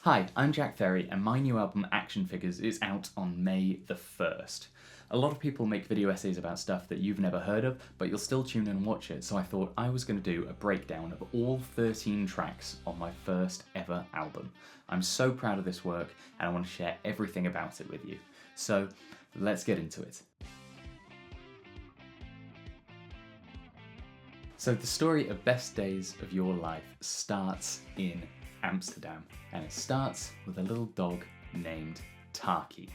Hi, I'm Jack Ferry, and my new album Action Figures is out on May the 1st. A lot of people make video essays about stuff that you've never heard of, but you'll still tune in and watch it, so I thought I was going to do a breakdown of all 13 tracks on my first ever album. I'm so proud of this work, and I want to share everything about it with you. So, let's get into it. So the story of Best Days of Your Life starts in Amsterdam, and it starts with a little dog named Taki.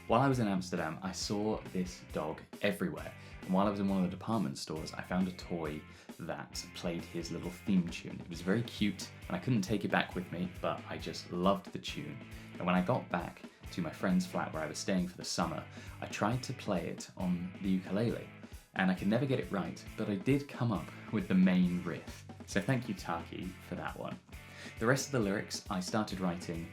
While I was in Amsterdam, I saw this dog everywhere, and while I was in one of the department stores, I found a toy that played his little theme tune. It was very cute, and I couldn't take it back with me, but I just loved the tune. And when I got back to my friend's flat where I was staying for the summer, I tried to play it on the ukulele, and I could never get it right, but I did come up with the main riff. So thank you, Taki, for that one. The rest of the lyrics I started writing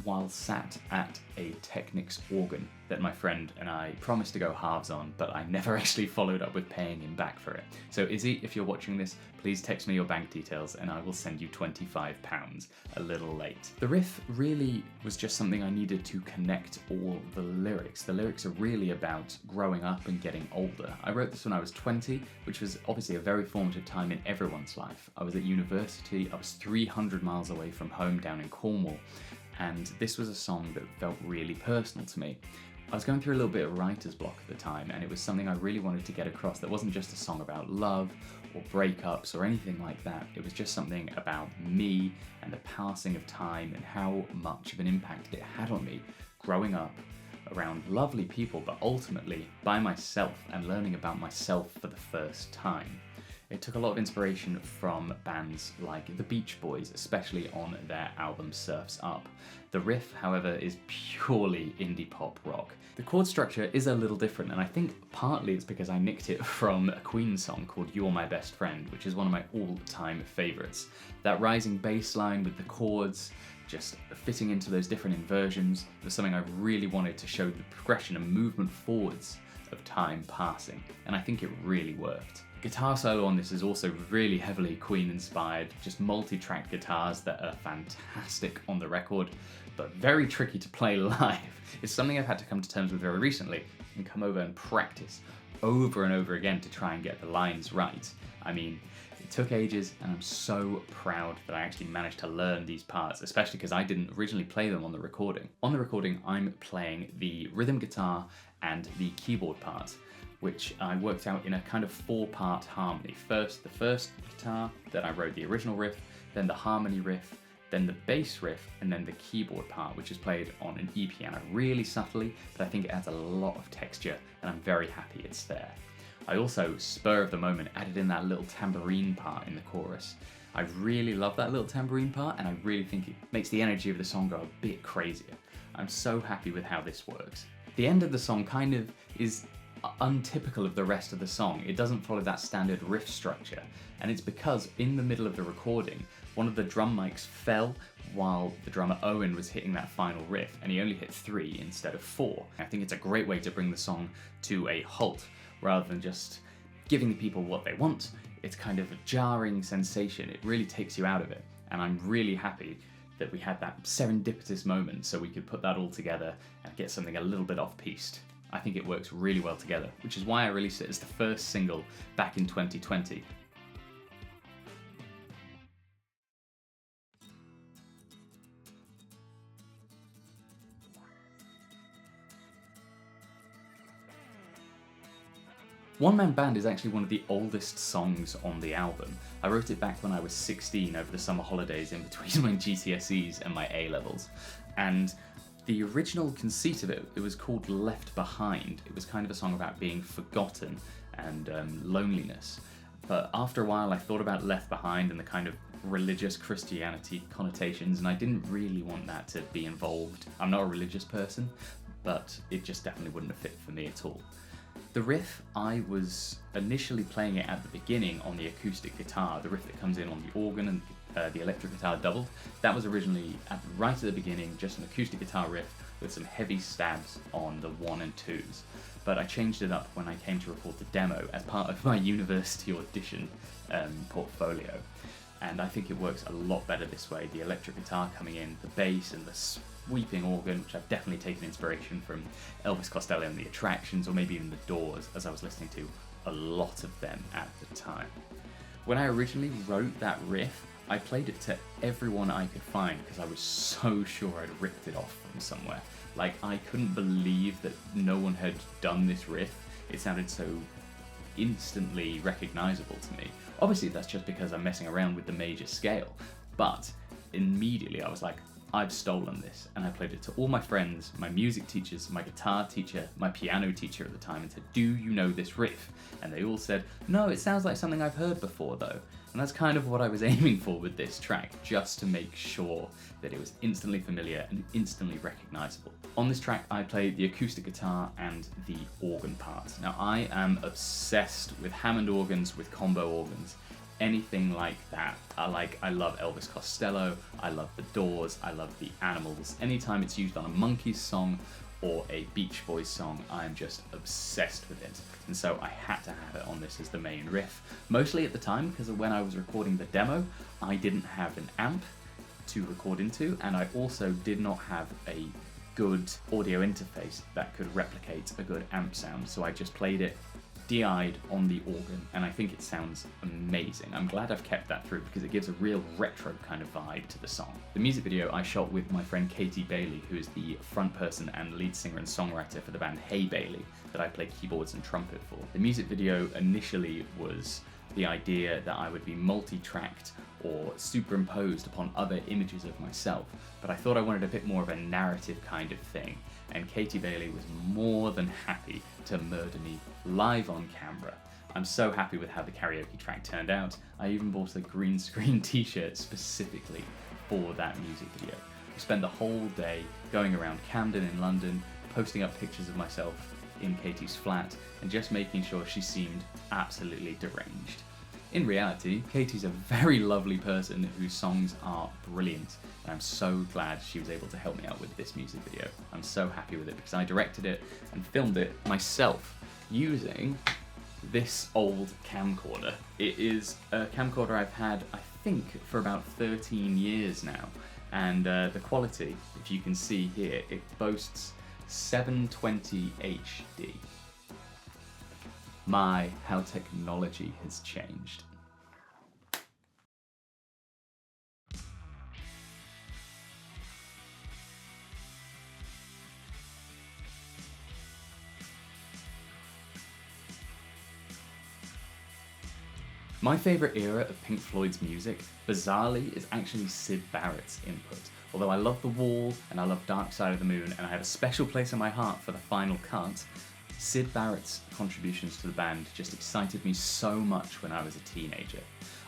while sat at a Technics organ that my friend and I promised to go halves on, but I never actually followed up with paying him back for it. So Izzy, if you're watching this, please text me your bank details and I will send you £25 a little late. The riff really was just something I needed to connect all the lyrics. The lyrics are really about growing up and getting older. I wrote this when I was 20, which was obviously a very formative time in everyone's life. I was at university, I was 300 miles away from home down in Cornwall, and this was a song that felt really personal to me. I was going through a little bit of writer's block at the time, and it was something I really wanted to get across that wasn't just a song about love or breakups or anything like that. It was just something about me and the passing of time and how much of an impact it had on me growing up around lovely people, but ultimately by myself and learning about myself for the first time. It took a lot of inspiration from bands like the Beach Boys, especially on their album Surf's Up. The riff, however, is purely indie pop rock. The chord structure is a little different, and I think partly it's because I nicked it from a Queen song called You're My Best Friend, which is one of my all-time favourites. That rising bass line with the chords just fitting into those different inversions was something I really wanted to show the progression and movement forwards of time passing, and I think it really worked. Guitar solo on this is also really heavily Queen inspired, just multi-tracked guitars that are fantastic on the record, but very tricky to play live. It's something I've had to come to terms with very recently and come over and practice over and over again to try and get the lines right. I mean, it took ages, and I'm so proud that I actually managed to learn these parts, especially because I didn't originally play them on the recording. On the recording, I'm playing the rhythm guitar and the keyboard part, which I worked out in a kind of 4-part harmony. First, the first guitar, then I wrote the original riff, then the harmony riff, then the bass riff, and then the keyboard part, which is played on an E-piano really subtly, but I think it adds a lot of texture, and I'm very happy it's there. I also, spur of the moment, added in that little tambourine part in the chorus. I really love that little tambourine part, and I really think it makes the energy of the song go a bit crazier. I'm so happy with how this works. The end of the song kind of is untypical of the rest of the song. It doesn't follow that standard riff structure, and it's because in the middle of the recording, one of the drum mics fell while the drummer Owen was hitting that final riff, and he only hit 3 instead of 4. I think it's a great way to bring the song to a halt, rather than just giving the people what they want. It's kind of a jarring sensation. It really takes you out of it, and I'm really happy that we had that serendipitous moment so we could put that all together and get something a little bit off-piste. I think it works really well together, which is why I released it as the first single back in 2020. One Man Band is actually one of the oldest songs on the album. I wrote it back when I was 16 over the summer holidays in between my GCSEs and my A-levels. And the original conceit of it was called Left Behind. It was kind of a song about being forgotten and loneliness. But after a while I thought about Left Behind and the kind of religious Christianity connotations, and I didn't really want that to be involved. I'm not a religious person, but it just definitely wouldn't have fit for me at all. The riff, I was initially playing it at the beginning on the acoustic guitar, the riff that comes in on the organ and the electric guitar doubled. That was originally right at the beginning, just an acoustic guitar riff with some heavy stabs on the 1 and 2s. But I changed it up when I came to record the demo as part of my university audition portfolio. and I think it works a lot better this way. The electric guitar coming in, the bass and the sweeping organ, which I've definitely taken inspiration from Elvis Costello and the Attractions, or maybe even the Doors, as I was listening to a lot of them at the time. When I originally wrote that riff, I played it to everyone I could find because I was so sure I'd ripped it off from somewhere. Like, I couldn't believe that no one had done this riff. It sounded so instantly recognizable to me. Obviously, that's just because I'm messing around with the major scale, but immediately I was like, I've stolen this, and I played it to all my friends, my music teachers, my guitar teacher, my piano teacher at the time, and said, do you know this riff? And they all said, no, it sounds like something I've heard before though. And that's kind of what I was aiming for with this track, just to make sure that it was instantly familiar and instantly recognizable. On this track, I played the acoustic guitar and the organ parts. Now, I am obsessed with Hammond organs, with combo organs. Anything like that. I love Elvis Costello, I love the Doors, I love the Animals. Anytime it's used on a Monkees song or a Beach Boys song, I'm just obsessed with it. And so I had to have it on this as the main riff. Mostly at the time, because when I was recording the demo, I didn't have an amp to record into, and I also did not have a good audio interface that could replicate a good amp sound, so I just played it DI'd on the organ, and I think it sounds amazing. I'm glad I've kept that through because it gives a real retro kind of vibe to the song. The music video I shot with my friend Katie Bailey, who is the front person and lead singer and songwriter for the band Hey Bailey that I play keyboards and trumpet for. The music video initially was the idea that I would be multi-tracked or superimposed upon other images of myself, but I thought I wanted a bit more of a narrative kind of thing, and Katie Bailey was more than happy to murder me live on camera. I'm so happy with how the karaoke track turned out. I even bought a green screen t-shirt specifically for that music video. We spent the whole day going around Camden in London, posting up pictures of myself in Katie's flat, and just making sure she seemed absolutely deranged. In reality, Katie's a very lovely person whose songs are brilliant, and I'm so glad she was able to help me out with this music video. I'm so happy with it because I directed it and filmed it myself using this old camcorder. It is a camcorder I've had, I think, for about 13 years now, and the quality, if you can see here, it boasts 720 HD. My, how technology has changed. My favourite era of Pink Floyd's music, bizarrely, is actually Syd Barrett's input. Although I love The Wall and I love Dark Side of the Moon and I have a special place in my heart for the final cut, Syd Barrett's contributions to the band just excited me so much when I was a teenager.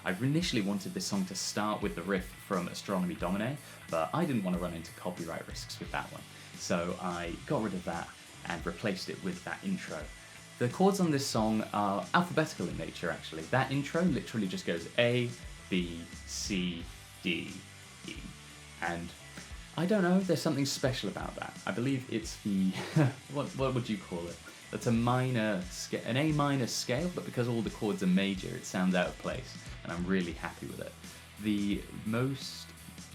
I initially wanted this song to start with the riff from Astronomy Domine, but I didn't want to run into copyright risks with that one. So I got rid of that and replaced it with that intro. The chords on this song are alphabetical in nature, actually. That intro literally just goes A, B, C, D, E. And I don't know, there's something special about that. I believe it's the, what would you call it? That's a minor, an A minor scale, but because all the chords are major, it sounds out of place, and I'm really happy with it. The most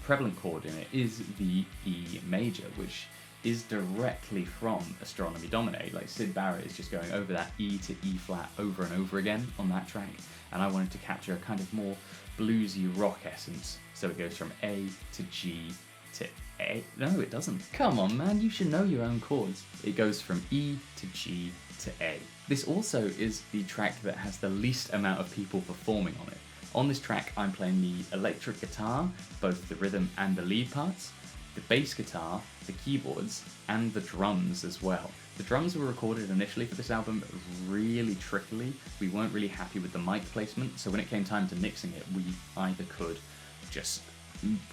prevalent chord in it is the E major, which is directly from Astronomy Domine. Like, Syd Barrett is just going over that E to E flat over and over again on that track, and I wanted to capture a kind of more bluesy rock essence, so it goes from A to G to A. No, it doesn't. Come on, man, you should know your own chords. It goes from E to G to A. This also is the track that has the least amount of people performing on it. On this track, I'm playing the electric guitar, both the rhythm and the lead parts, the bass guitar, the keyboards, and the drums as well. The drums were recorded initially for this album really trickily. We weren't really happy with the mic placement, so when it came time to mixing it, we either could just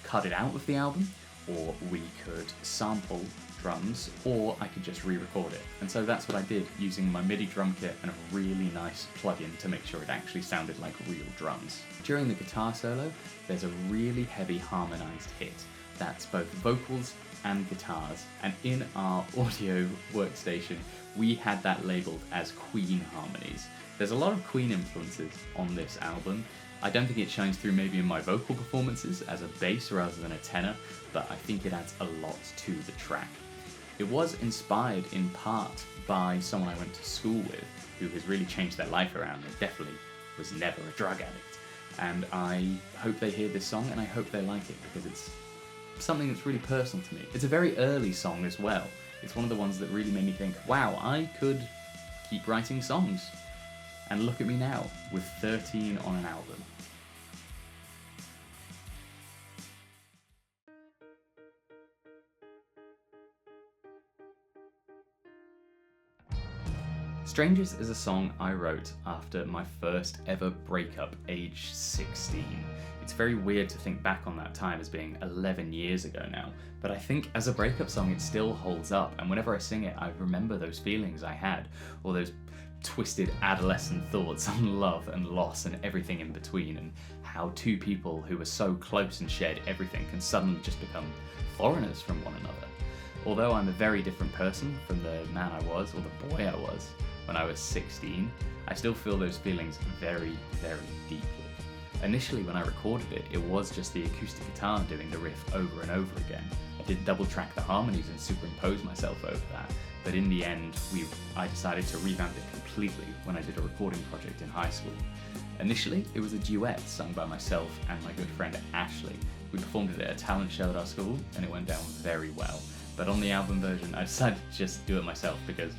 cut it out of the album, or we could sample drums, or I could just re-record it. And so that's what I did, using my MIDI drum kit and a really nice plugin to make sure it actually sounded like real drums. During the guitar solo, there's a really heavy harmonized hit. That's both vocals and guitars, and in our audio workstation, we had that labeled as Queen harmonies. There's a lot of Queen influences on this album. I don't think it shines through maybe in my vocal performances as a bass rather than a tenor, but I think it adds a lot to the track. It was inspired in part by someone I went to school with who has really changed their life around and definitely was never a drug addict. And I hope they hear this song and I hope they like it because it's something that's really personal to me. It's a very early song as well. It's one of the ones that really made me think, wow, I could keep writing songs. And look at me now, with 13 on an album. Strangers is a song I wrote after my first ever breakup, age 16. It's very weird to think back on that time as being 11 years ago now, but I think as a breakup song it still holds up, and whenever I sing it I remember those feelings I had, all those twisted adolescent thoughts on love and loss and everything in between, and how two people who were so close and shared everything can suddenly just become foreigners from one another. Although I'm a very different person from the man I was, or the boy I was, when I was 16, I still feel those feelings very, very deeply. Initially when I recorded it, it was just the acoustic guitar doing the riff over and over again. I did double track the harmonies and superimpose myself over that, but in the end, I decided to revamp it completely when I did a recording project in high school. Initially, it was a duet sung by myself and my good friend Ashley. We performed it at a talent show at our school, and it went down very well. But on the album version, I decided to just do it myself because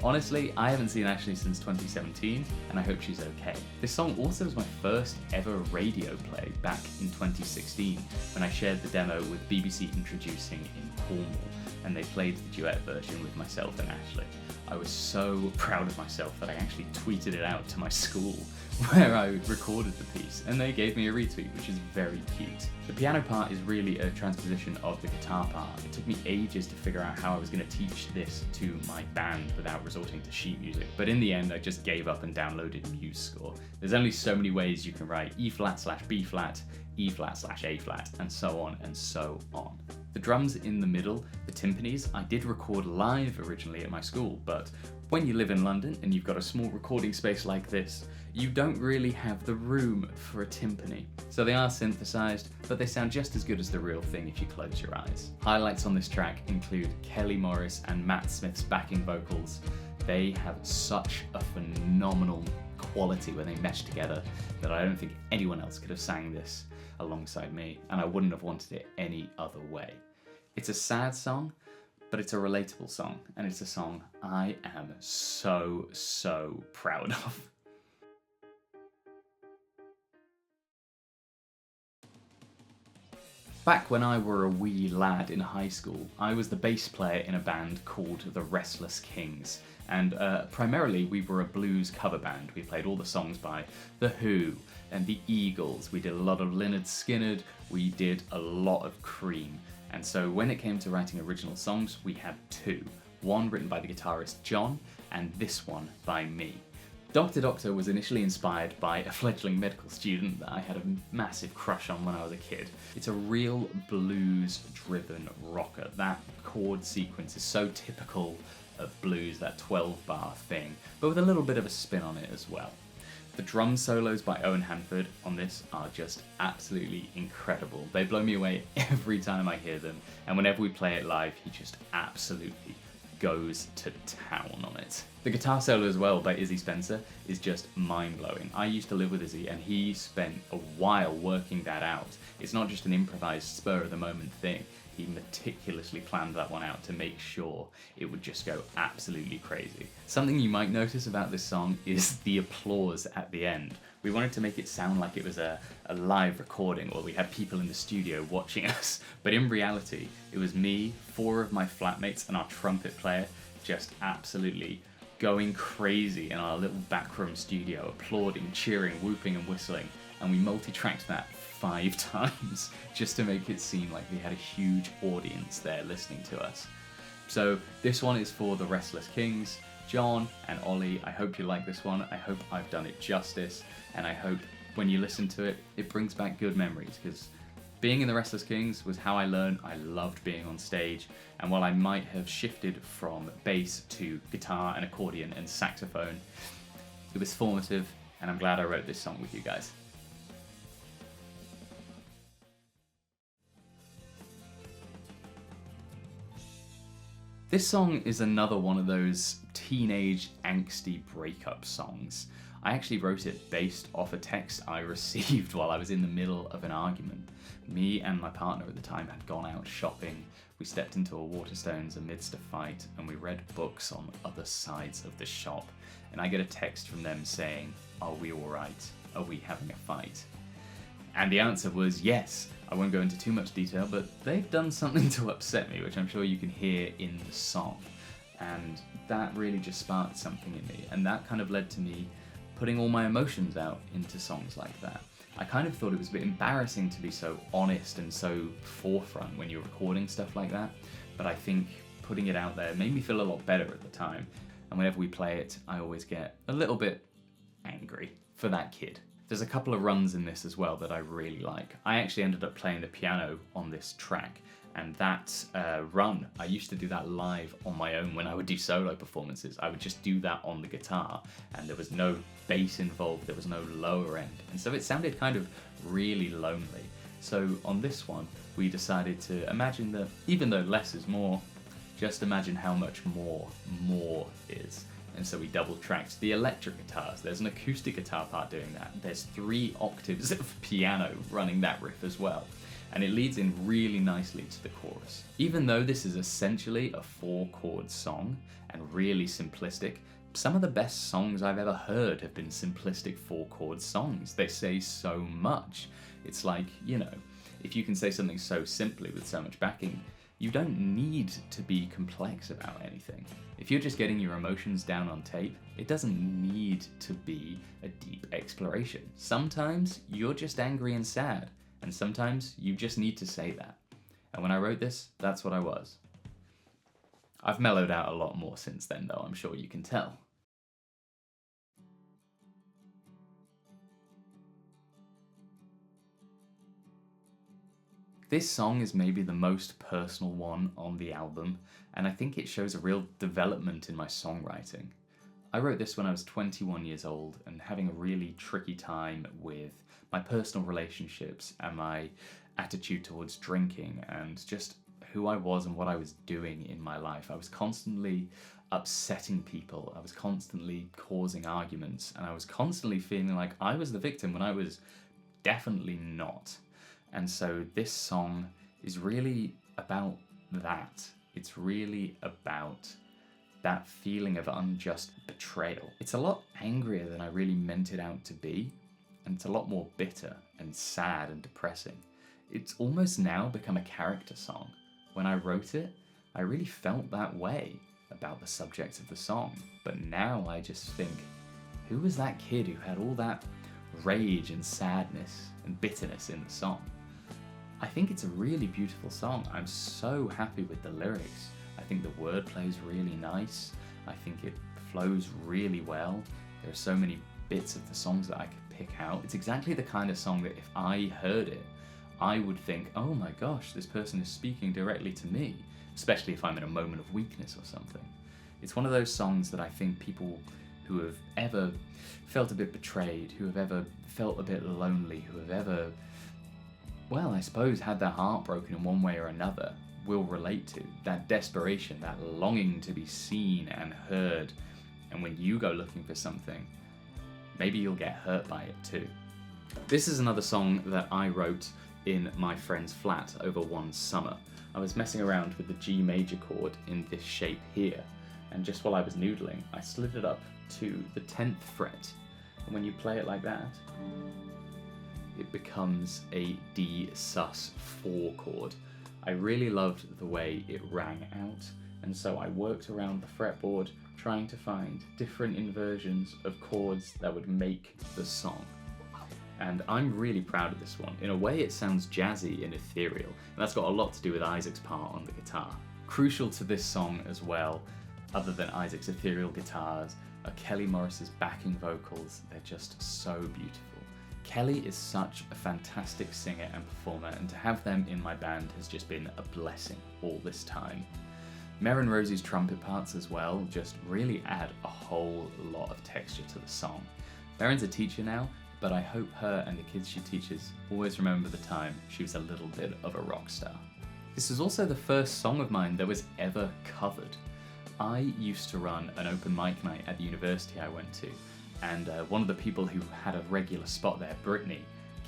honestly, I haven't seen Ashley since 2017, and I hope she's okay. This song also was my first ever radio play back in 2016, when I shared the demo with BBC Introducing in Cornwall, and they played the duet version with myself and Ashley. I was so proud of myself that I actually tweeted it out to my school, where I recorded the piece, and they gave me a retweet, which is very cute. The piano part is really a transposition of the guitar part. It took me ages to figure out how I was going to teach this to my band without resorting to sheet music, but in the end I just gave up and downloaded MuseScore. There's only so many ways you can write E flat slash B flat, E flat slash A flat, and so on and so on. The drums in the middle, the timpanis, I did record live originally at my school, but when you live in London and you've got a small recording space like this, you don't really have the room for a timpani. So they are synthesized, but they sound just as good as the real thing if you close your eyes. Highlights on this track include Kelly Morris and Matt Smith's backing vocals. They have such a phenomenal quality when they mesh together that I don't think anyone else could have sang this alongside me, and I wouldn't have wanted it any other way. It's a sad song, but it's a relatable song, and it's a song I am so, so proud of. Back when I were a wee lad in high school, I was the bass player in a band called the Restless Kings, and primarily we were a blues cover band. We played all the songs by The Who and the Eagles. We did a lot of Lynyrd Skynyrd, we did a lot of Cream. And so when it came to writing original songs, we had two. One written by the guitarist John, and this one by me. Dr. Doctor was initially inspired by a fledgling medical student that I had a massive crush on when I was a kid. It's a real blues-driven rocker. That chord sequence is so typical of blues, that 12-bar thing, but with a little bit of a spin on it as well. The drum solos by Owen Hanford on this are just absolutely incredible. They blow me away every time I hear them, and whenever we play it live, he just absolutely goes to town on it. The guitar solo as well by Izzy Spencer is just mind-blowing. I used to live with Izzy and he spent a while working that out. It's not just an improvised spur-of-the-moment thing. He meticulously planned that one out to make sure it would just go absolutely crazy. Something you might notice about this song is the applause at the end. We wanted to make it sound like it was a live recording, or we had people in the studio watching us, but in reality, it was me, 4 of my flatmates, and our trumpet player just absolutely going crazy in our little backroom studio, applauding, cheering, whooping, and whistling, and we multi-tracked that 5 times just to make it seem like we had a huge audience there listening to us. So this one is for the Restless Kings. John and Ollie, I hope you like this one. I hope I've done it justice, and I hope when you listen to it, it brings back good memories, because being in the Restless Kings was how I learned I loved being on stage, and while I might have shifted from bass to guitar and accordion and saxophone, it was formative, and I'm glad I wrote this song with you guys. This song is another one of those teenage angsty breakup songs. I actually wrote it based off a text I received while I was in the middle of an argument. Me and my partner at the time had gone out shopping, we stepped into a Waterstones amidst a fight, and we read books on other sides of the shop, and I get a text from them saying, "Are we alright? Are we having a fight?" And the answer was yes. I won't go into too much detail, but they've done something to upset me, which I'm sure you can hear in the song. And that really just sparked something in me, and that kind of led to me putting all my emotions out into songs like that. I kind of thought it was a bit embarrassing to be so honest and so forefront when you're recording stuff like that, but I think putting it out there made me feel a lot better at the time. And whenever we play it, I always get a little bit angry for that kid. There's a couple of runs in this as well that I really like. I actually ended up playing the piano on this track, and that run, I used to do that live on my own when I would do solo performances. I would just do that on the guitar, and there was no bass involved, there was no lower end, and so it sounded kind of really lonely. So on this one, we decided to imagine that even though less is more, just imagine how much more is. And so we double tracked the electric guitars. There's an acoustic guitar part doing that. There's 3 octaves of piano running that riff as well. And it leads in really nicely to the chorus. Even though this is essentially a 4-chord song and really simplistic, some of the best songs I've ever heard have been simplistic 4-chord songs. They say so much. It's like, you know, if you can say something so simply with so much backing, you don't need to be complex about anything. If you're just getting your emotions down on tape, it doesn't need to be a deep exploration. Sometimes you're just angry and sad, and sometimes you just need to say that. And when I wrote this, that's what I was. I've mellowed out a lot more since then, though, I'm sure you can tell. This song is maybe the most personal one on the album, and I think it shows a real development in my songwriting. I wrote this when I was 21 years old and having a really tricky time with my personal relationships and my attitude towards drinking and just who I was and what I was doing in my life. I was constantly upsetting people, I was constantly causing arguments, and I was constantly feeling like I was the victim when I was definitely not. And so this song is really about that. It's really about that feeling of unjust betrayal. It's a lot angrier than I really meant it out to be, and it's a lot more bitter and sad and depressing. It's almost now become a character song. When I wrote it, I really felt that way about the subject of the song, but now I just think, who was that kid who had all that rage and sadness and bitterness in the song? I think it's a really beautiful song. I'm so happy with the lyrics. I think the wordplay is really nice. I think it flows really well. There are so many bits of the songs that I could pick out. It's exactly the kind of song that if I heard it, I would think, oh my gosh, this person is speaking directly to me, especially if I'm in a moment of weakness or something. It's one of those songs that I think people who have ever felt a bit betrayed, who have ever felt a bit lonely, who have ever, well, I suppose had their heart broken in one way or another, will relate to. That desperation, that longing to be seen and heard, and when you go looking for something, maybe you'll get hurt by it too. This is another song that I wrote in my friend's flat over one summer. I was messing around with the G major chord in this shape here, and just while I was noodling, I slid it up to the 10th fret, and when you play it like that, it becomes a D sus 4 chord. I really loved the way it rang out, and so I worked around the fretboard trying to find different inversions of chords that would make the song. And I'm really proud of this one. In a way, it sounds jazzy and ethereal, and that's got a lot to do with Isaac's part on the guitar. Crucial to this song as well, other than Isaac's ethereal guitars, are Kelly Morris's backing vocals. They're just so beautiful. Kelly is such a fantastic singer and performer, and to have them in my band has just been a blessing all this time. Mer and Rosie's trumpet parts as well just really add a whole lot of texture to the song. Merrin's a teacher now, but I hope her and the kids she teaches always remember the time she was a little bit of a rock star. This is also the first song of mine that was ever covered. I used to run an open mic night at the university I went to, and one of the people who had a regular spot there, Brittany,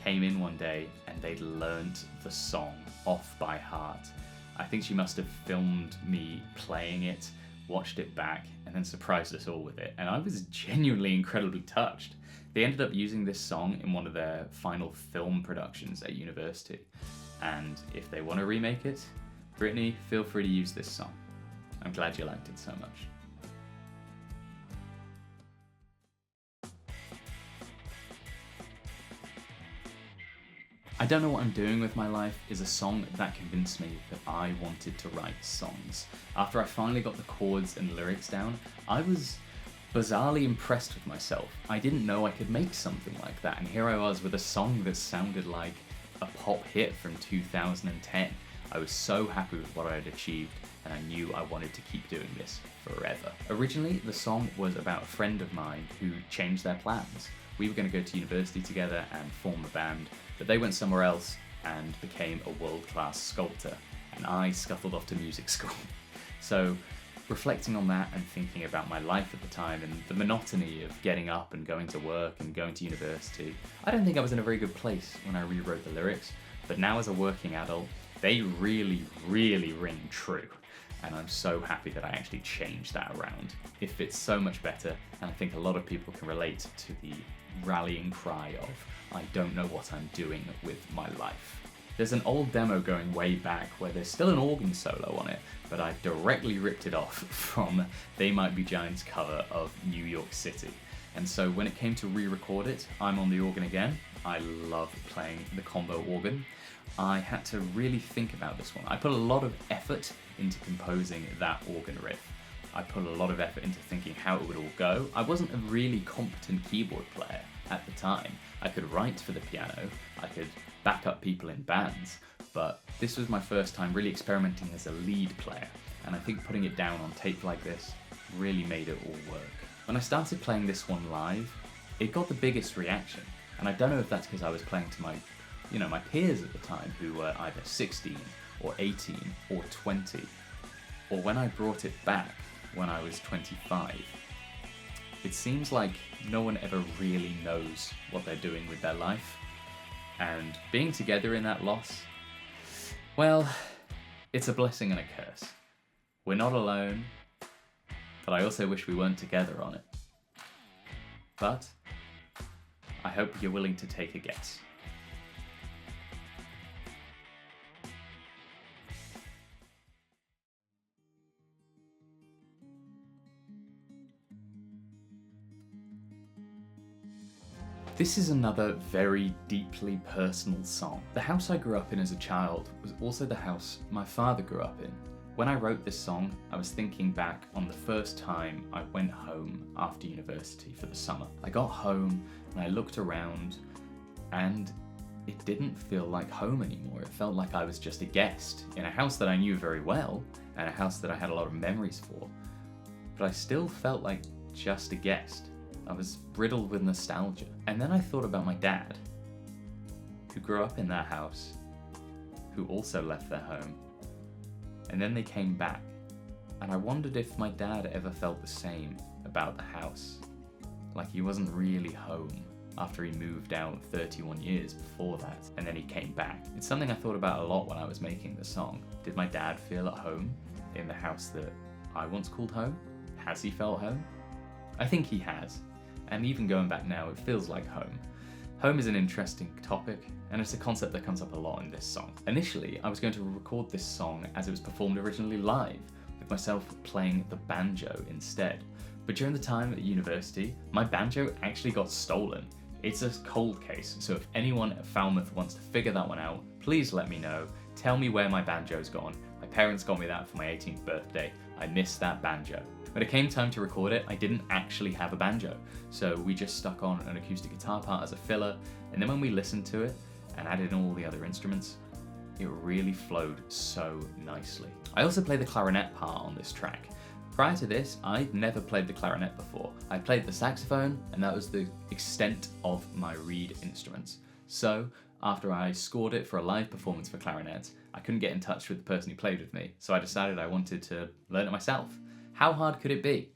came in one day and they'd learnt the song off by heart. I think she must have filmed me playing it, watched it back, and then surprised us all with it, and I was genuinely incredibly touched. They ended up using this song in one of their final film productions at university, and if they want to remake it, Brittany, feel free to use this song. I'm glad you liked it so much. I Don't Know What I'm Doing With My Life is a song that convinced me that I wanted to write songs. After I finally got the chords and lyrics down, I was bizarrely impressed with myself. I didn't know I could make something like that, and here I was with a song that sounded like a pop hit from 2010. I was so happy with what I had achieved, and I knew I wanted to keep doing this forever. Originally, the song was about a friend of mine who changed their plans. We were going to go to university together and form a band, but they went somewhere else and became a world-class sculptor, and I scuttled off to music school. So, reflecting on that and thinking about my life at the time and the monotony of getting up and going to work and going to university, I don't think I was in a very good place when I rewrote the lyrics, but now as a working adult, they really, really ring true. And I'm so happy that I actually changed that around. It fits so much better, and I think a lot of people can relate to the rallying cry of, I don't know what I'm doing with my life. There's an old demo going way back where there's still an organ solo on it, but I directly ripped it off from They Might Be Giants' cover of New York City. And so when it came to re-record it, I'm on the organ again. I love playing the combo organ. I had to really think about this one. I put a lot of effort into composing that organ riff. I put a lot of effort into thinking how it would all go. I wasn't a really competent keyboard player at the time. I could write for the piano, I could back up people in bands, but this was my first time really experimenting as a lead player, and I think putting it down on tape like this really made it all work. When I started playing this one live, it got the biggest reaction, and I don't know if that's because I was playing to my peers at the time who were either 16 or 18 or 20, or when I brought it back when I was 25. It seems like no one ever really knows what they're doing with their life, and being together in that loss, well, it's a blessing and a curse. We're not alone, but I also wish we weren't together on it. But I hope you're willing to take a guess. This is another very deeply personal song. The house I grew up in as a child was also the house my father grew up in. When I wrote this song, I was thinking back on the first time I went home after university for the summer. I got home and I looked around and it didn't feel like home anymore. It felt like I was just a guest in a house that I knew very well and a house that I had a lot of memories for. But I still felt like just a guest. I was riddled with nostalgia. And then I thought about my dad, who grew up in that house, who also left their home. And then they came back. And I wondered if my dad ever felt the same about the house. Like he wasn't really home after he moved out 31 years before that. And then he came back. It's something I thought about a lot when I was making the song. Did my dad feel at home in the house that I once called home? Has he felt home? I think he has. And even going back now, it feels like home. Home is an interesting topic, and it's a concept that comes up a lot in this song. Initially, I was going to record this song as it was performed originally live, with myself playing the banjo instead. But during the time at university, my banjo actually got stolen. It's a cold case, so if anyone at Falmouth wants to figure that one out, please let me know. Tell me where my banjo's gone. My parents got me that for my 18th birthday. I missed that banjo. When it came time to record it, I didn't actually have a banjo, so we just stuck on an acoustic guitar part as a filler, and then when we listened to it and added in all the other instruments, it really flowed so nicely. I also play the clarinet part on this track. Prior to this, I'd never played the clarinet before. I played the saxophone, and that was the extent of my reed instruments. So, after I scored it for a live performance for clarinet, I couldn't get in touch with the person who played with me, so I decided I wanted to learn it myself. How hard could it be?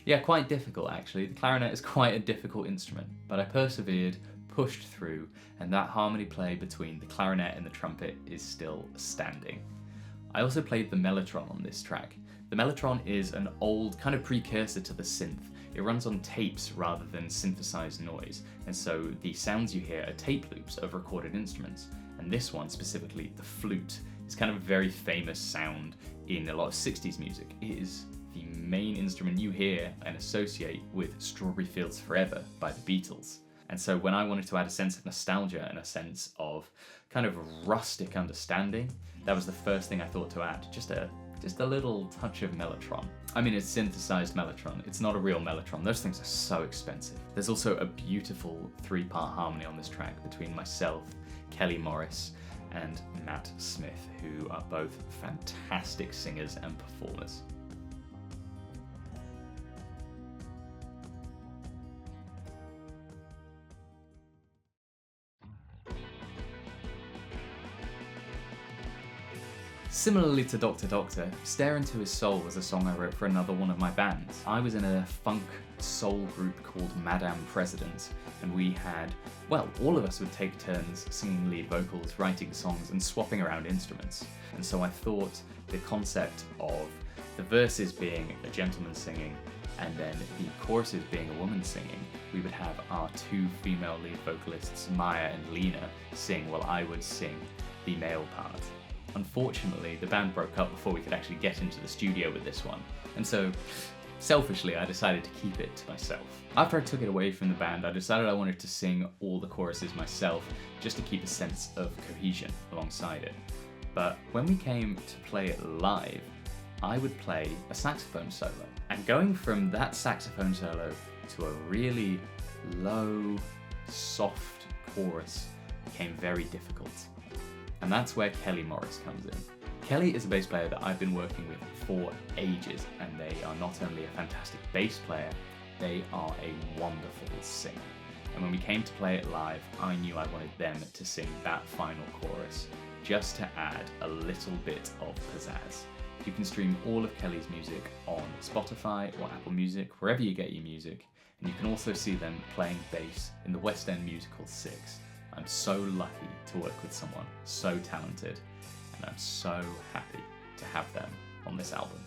Yeah, quite difficult actually. The clarinet is quite a difficult instrument, but I persevered, pushed through, and that harmony play between the clarinet and the trumpet is still standing. I also played the mellotron on this track. The mellotron is an old kind of precursor to the synth. It runs on tapes rather than synthesized noise, and so the sounds you hear are tape loops of recorded instruments. And this one, specifically the flute, is kind of a very famous sound in a lot of 60s music. It is the main instrument you hear and associate with Strawberry Fields Forever by the Beatles. And so when I wanted to add a sense of nostalgia and a sense of kind of rustic understanding, that was the first thing I thought to add, just a little touch of mellotron. I mean, it's synthesized mellotron, it's not a real mellotron, those things are so expensive. There's also a beautiful 3-part harmony on this track between myself, Kelly Morris, and Matt Smith, who are both fantastic singers and performers. Similarly to Dr. Doctor, Stare Into His Soul was a song I wrote for another one of my bands. I was in a funk soul group called Madame President, and we had, well, all of us would take turns singing lead vocals, writing songs, and swapping around instruments. And so I thought the concept of the verses being a gentleman singing and then the choruses being a woman singing, we would have our 2 female lead vocalists, Maya and Lena, sing while I would sing the male part. Unfortunately, the band broke up before we could actually get into the studio with this one, and so selfishly I decided to keep it to myself. After I took it away from the band, I decided I wanted to sing all the choruses myself just to keep a sense of cohesion alongside it. But when we came to play it live, I would play a saxophone solo. And going from that saxophone solo to a really low, soft chorus became very difficult. And that's where Kelly Morris comes in. Kelly is a bass player that I've been working with for ages, and they are not only a fantastic bass player, they are a wonderful singer. And when we came to play it live, I knew I wanted them to sing that final chorus, just to add a little bit of pizzazz. You can stream all of Kelly's music on Spotify or Apple Music, wherever you get your music, and you can also see them playing bass in the West End musical 6. I'm so lucky to work with someone so talented, and I'm so happy to have them on this album.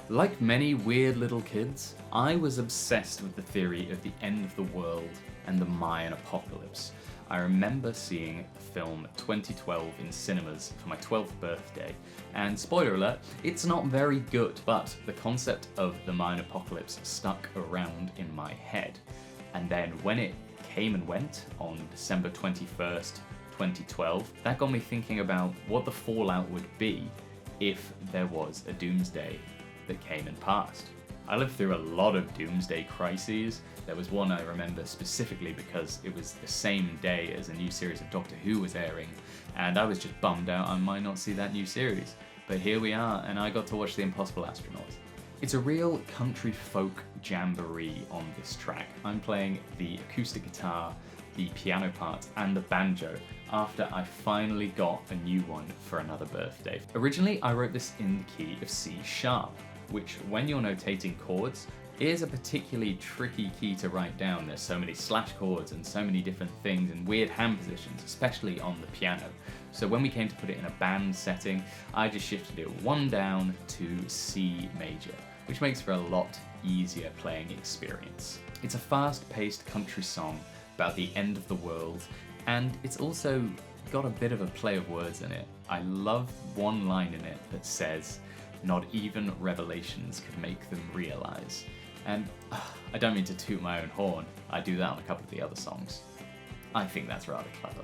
Like many weird little kids, I was obsessed with the theory of the end of the world and the Mayan apocalypse. I remember seeing the film 2012 in cinemas for my 12th birthday, and spoiler alert, it's not very good, but the concept of the Mayan apocalypse stuck around in my head. And then when it came and went on December 21st, 2012, that got me thinking about what the fallout would be if there was a doomsday that came and passed. I lived through a lot of doomsday crises. There was one I remember specifically because it was the same day as a new series of Doctor Who was airing, and I was just bummed out I might not see that new series. But here we are, and I got to watch The Impossible Astronaut. It's a real country folk jamboree on this track. I'm playing the acoustic guitar, the piano part, and the banjo after I finally got a new one for another birthday. Originally, I wrote this in the key of C sharp, which when you're notating chords, is a particularly tricky key to write down. There's so many slash chords and so many different things and weird hand positions, especially on the piano. So when we came to put it in a band setting, I just shifted it one down to C major, which makes for a lot easier playing experience. It's a fast-paced country song about the end of the world, and it's also got a bit of a play of words in it. I love one line in it that says, "Not even revelations could make them realize." And I don't mean to toot my own horn, I do that on a couple of the other songs. I think that's rather clever.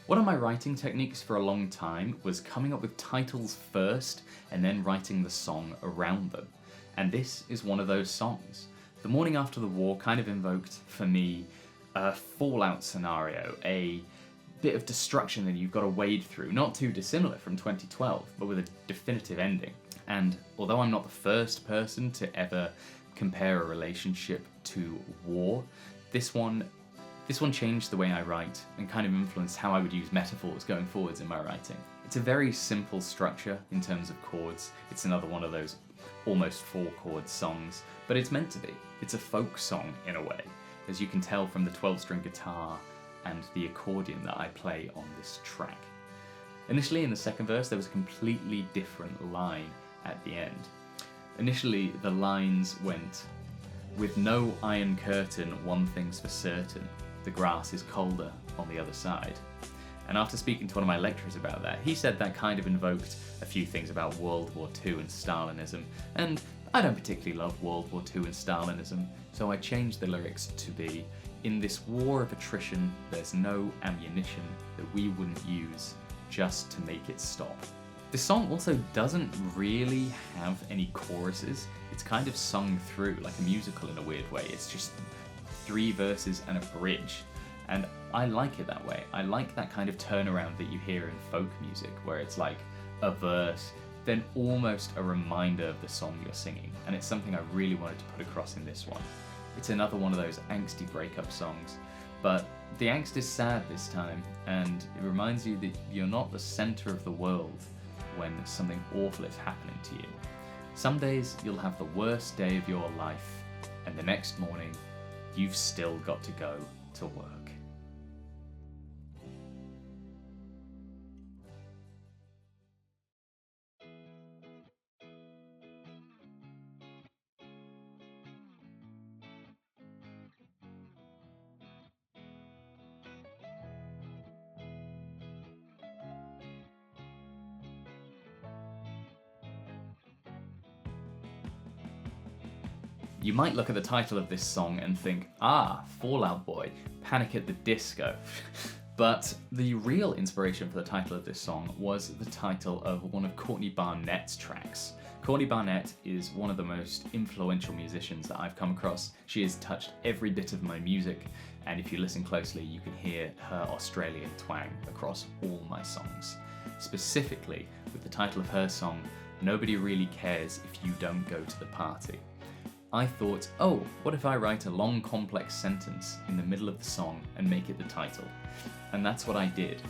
One of my writing techniques for a long time was coming up with titles first and then writing the song around them. And this is one of those songs. The Morning After the War kind of invoked, for me, a fallout scenario, a bit of destruction that you've got to wade through, not too dissimilar from 2012, but with a definitive ending. And although I'm not the first person to ever compare a relationship to war, this one changed the way I write and kind of influenced how I would use metaphors going forwards in my writing. It's a very simple structure in terms of chords. It's another one of those almost 4-chord songs, but it's meant to be. It's a folk song in a way, as you can tell from the 12-string guitar and the accordion that I play on this track. Initially in the second verse there was a completely different line at the end. Initially the lines went, "With no iron curtain, one thing's for certain, the grass is colder on the other side." And after speaking to one of my lecturers about that, he said that kind of invoked a few things about World War II and Stalinism, and I don't particularly love World War II and Stalinism, so I changed the lyrics to be, "In this war of attrition, there's no ammunition that we wouldn't use just to make it stop." This song also doesn't really have any choruses. It's kind of sung through like a musical in a weird way. It's just 3 verses and a bridge. And I like it that way. I like that kind of turnaround that you hear in folk music, where it's like a verse, then almost a reminder of the song you're singing. And it's something I really wanted to put across in this one. It's another one of those angsty breakup songs, but the angst is sad this time, and it reminds you that you're not the center of the world when something awful is happening to you. Some days you'll have the worst day of your life, and the next morning you've still got to go to work. You might look at the title of this song and think, Fall Out Boy, Panic at the Disco. But the real inspiration for the title of this song was the title of one of Courtney Barnett's tracks. Courtney Barnett is one of the most influential musicians that I've come across. She has touched every bit of my music, and if you listen closely, you can hear her Australian twang across all my songs. Specifically, with the title of her song, Nobody Really Cares If You Don't Go to the Party. I thought, what if I write a long complex sentence in the middle of the song and make it the title? And that's what I did.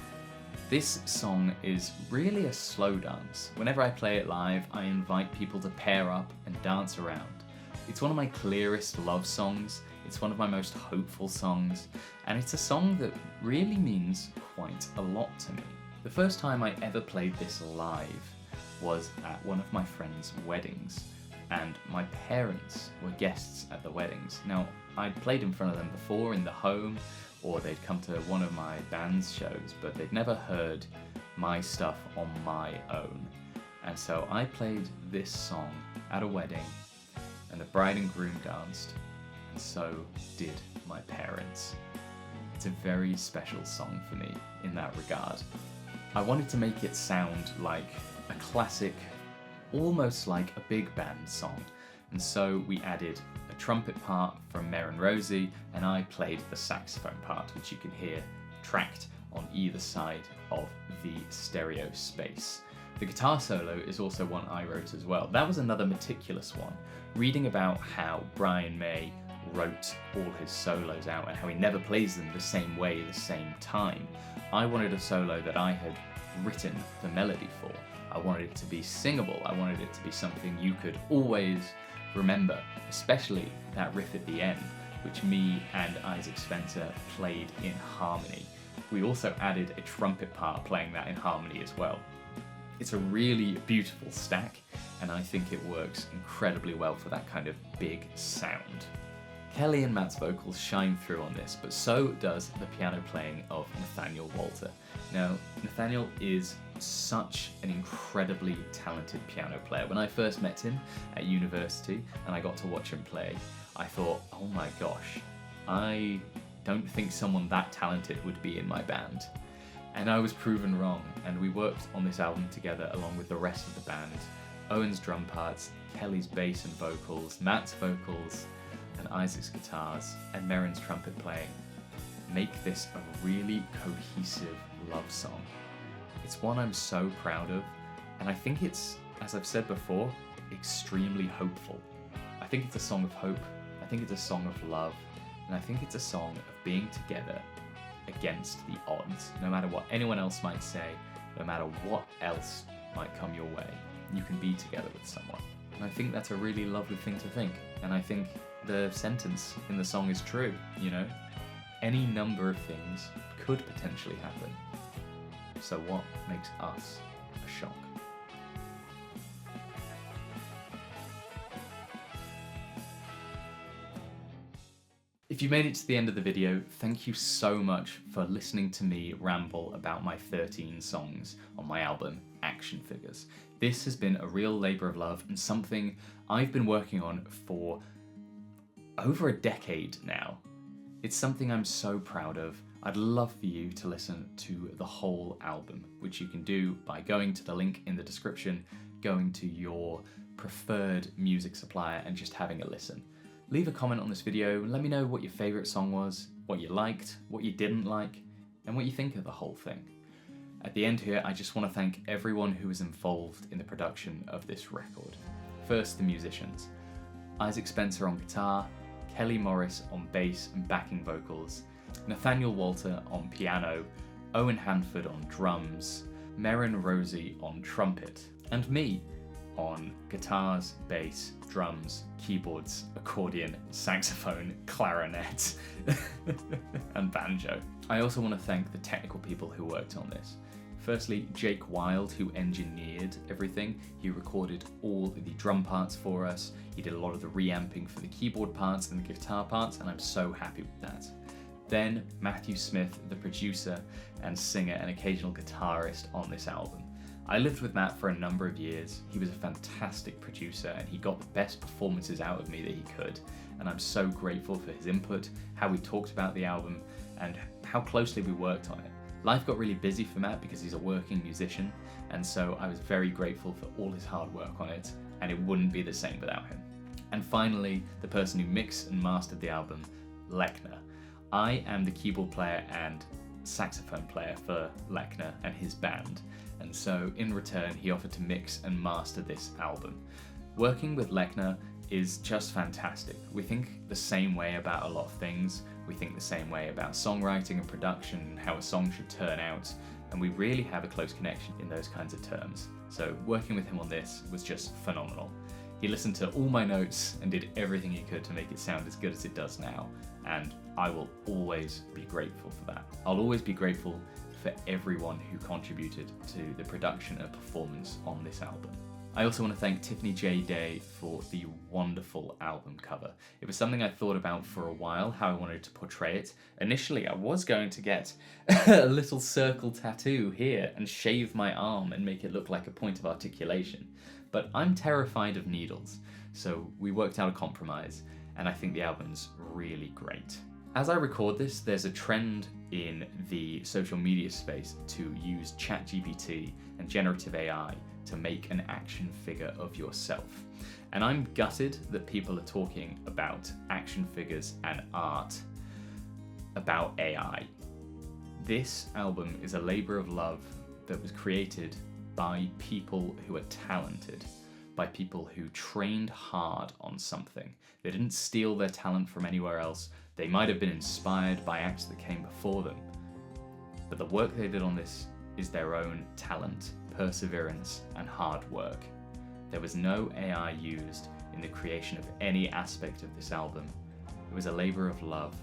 This song is really a slow dance. Whenever I play it live, I invite people to pair up and dance around. It's one of my clearest love songs, it's one of my most hopeful songs, and it's a song that really means quite a lot to me. The first time I ever played this live was at one of my friends' weddings. And my parents were guests at the weddings. Now, I'd played in front of them before in the home, or they'd come to one of my band's shows, but they'd never heard my stuff on my own. And so I played this song at a wedding, and the bride and groom danced, and so did my parents. It's a very special song for me in that regard. I wanted to make it sound like a classic, almost like a big band song, and so we added a trumpet part from Mare and Rosie, and I played the saxophone part, which you can hear tracked on either side of the stereo space. The guitar solo is also one I wrote as well. That was another meticulous one, reading about how Brian May wrote all his solos out and how he never plays them the same way, the same time. I wanted a solo that I had written the melody for. I wanted it to be singable. I wanted it to be something you could always remember, especially that riff at the end, which me and Isaac Spencer played in harmony. We also added a trumpet part playing that in harmony as well. It's a really beautiful stack, and I think it works incredibly well for that kind of big sound. Kelly and Matt's vocals shine through on this, but so does the piano playing of Nathaniel Walter. Now, Nathaniel is such an incredibly talented piano player. When I first met him at university and I got to watch him play, I thought, oh my gosh, I don't think someone that talented would be in my band. And I was proven wrong, and we worked on this album together along with the rest of the band. Owen's drum parts, Kelly's bass and vocals, Matt's vocals, and Isaac's guitars, and Merrin's trumpet playing make this a really cohesive love song. It's one I'm so proud of, and I think it's, as I've said before, extremely hopeful. I think it's a song of hope, I think it's a song of love, and I think it's a song of being together against the odds. No matter what anyone else might say, no matter what else might come your way, you can be together with someone. And I think that's a really lovely thing to think. And I think the sentence in the song is true, you know? Any number of things could potentially happen. So what makes us a shock? If you made it to the end of the video, thank you so much for listening to me ramble about my 13 songs on my album, Action Figures. This has been a real labour of love and something I've been working on for over a decade now. It's something I'm so proud of. I'd love for you to listen to the whole album, which you can do by going to the link in the description, going to your preferred music supplier and just having a listen. Leave a comment on this video and let me know what your favourite song was, what you liked, what you didn't like, and what you think of the whole thing. At the end here, I just want to thank everyone who was involved in the production of this record. First, the musicians. Isaac Spencer on guitar, Kelly Morris on bass and backing vocals, Nathaniel Walter on piano, Owen Hanford on drums, Merrin Rosie on trumpet, and me on guitars, bass, drums, keyboards, accordion, saxophone, clarinet, and banjo. I also want to thank the technical people who worked on this. Firstly, Jake Wild, who engineered everything. He recorded all the drum parts for us. He did a lot of the reamping for the keyboard parts and the guitar parts, and I'm so happy with that. Then Matthew Smith, the producer and singer and occasional guitarist on this album. I lived with Matt for a number of years. He was a fantastic producer and he got the best performances out of me that he could. And I'm so grateful for his input, how we talked about the album, and how closely we worked on it. Life got really busy for Matt because he's a working musician, and so I was very grateful for all his hard work on it, and it wouldn't be the same without him. And finally, the person who mixed and mastered the album, Lechner. I am the keyboard player and saxophone player for Lechner and his band, and so in return he offered to mix and master this album. Working with Lechner is just fantastic. We think the same way about a lot of things. We think the same way about songwriting and production and how a song should turn out, and we really have a close connection in those kinds of terms. So working with him on this was just phenomenal. He listened to all my notes and did everything he could to make it sound as good as it does now, and I will always be grateful for that. I'll always be grateful for everyone who contributed to the production and performance on this album. I also want to thank Tiffany J. Day for the wonderful album cover. It was something I thought about for a while, how I wanted to portray it. Initially, I was going to get a little circle tattoo here and shave my arm and make it look like a point of articulation. But I'm terrified of needles, so we worked out a compromise, and I think the album's really great. As I record this, there's a trend in the social media space to use ChatGPT and generative AI to make an action figure of yourself. And I'm gutted that people are talking about action figures and art about AI. This album is a labor of love that was created by people who are talented, by people who trained hard on something. They didn't steal their talent from anywhere else. They might have been inspired by acts that came before them, but the work they did on this is their own talent, perseverance, and hard work. There was no AI used in the creation of any aspect of this album. It was a labor of love,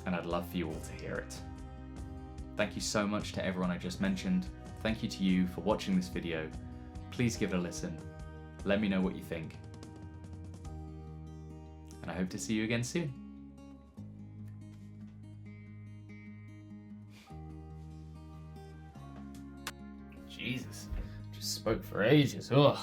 and I'd love for you all to hear it. Thank you so much to everyone I just mentioned. Thank you to you for watching this video. Please give it a listen. Let me know what you think. And I hope to see you again soon. Jesus, just spoke for ages. Ugh.